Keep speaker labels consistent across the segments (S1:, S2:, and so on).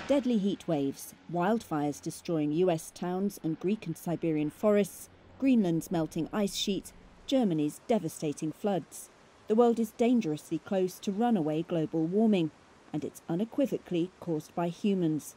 S1: Deadly heat waves, wildfires destroying US towns and Greek and Siberian forests, Greenland's melting ice sheet, Germany's devastating floods. The world is dangerously close to runaway global warming, and it's unequivocally caused by humans.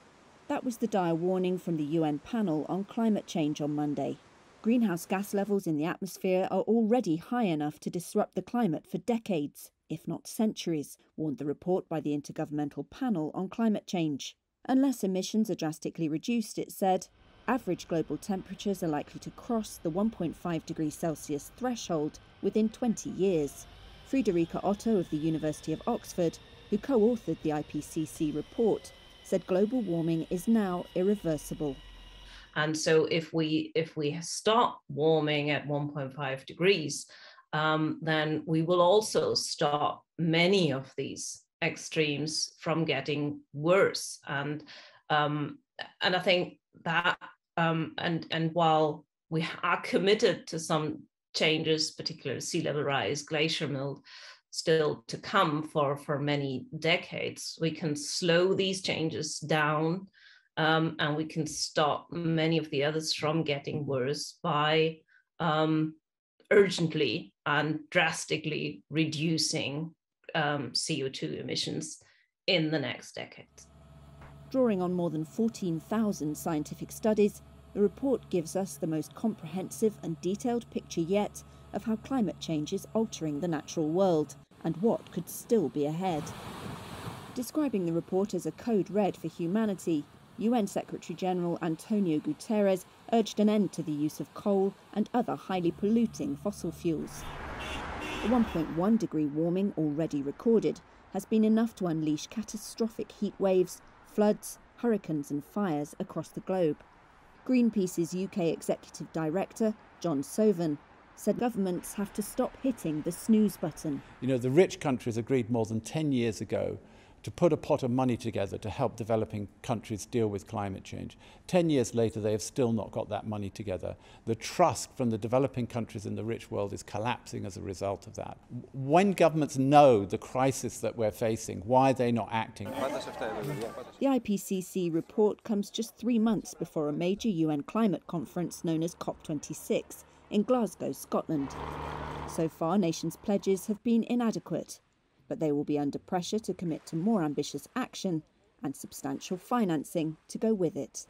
S1: That was the dire warning from the UN panel on climate change on Monday. Greenhouse gas levels in the atmosphere are already high enough to disrupt the climate for decades, if not centuries, warned the report by the Intergovernmental Panel on Climate Change. Unless emissions are drastically reduced, it said, average global temperatures are likely to cross the 1.5 degrees Celsius threshold within 20 years. Friederike Otto of the University of Oxford, who co-authored the IPCC report, said global warming is now irreversible.
S2: And so if we stop warming at 1.5 degrees, then we will also stop many of these extremes from getting worse. And I think that and while we are committed to some changes, particularly sea level rise, glacier melt, still to come for many decades, we can slow these changes down, and we can stop many of the others from getting worse by urgently and drastically reducing CO2 emissions in the next decade.
S1: Drawing on more than 14,000 scientific studies, the report gives us the most comprehensive and detailed picture yet of how climate change is altering the natural world and what could still be ahead. Describing the report as a code red for humanity, UN Secretary-General Antonio Guterres urged an end to the use of coal and other highly polluting fossil fuels. The 1.1 degree warming already recorded has been enough to unleash catastrophic heat waves, floods, hurricanes and fires across the globe. Greenpeace's UK Executive Director, John Sovan, said governments have to stop hitting the snooze button.
S3: You know, the rich countries agreed more than 10 years ago to put a pot of money together to help developing countries deal with climate change. 10 years later, they have still not got that money together. The trust from the developing countries in the rich world is collapsing as a result of that. When governments know the crisis that we're facing, why are they not acting?
S1: The IPCC report comes just 3 months before a major UN climate conference known as COP26 in Glasgow, Scotland. So far, nations' pledges have been inadequate, but they will be under pressure to commit to more ambitious action and substantial financing to go with it.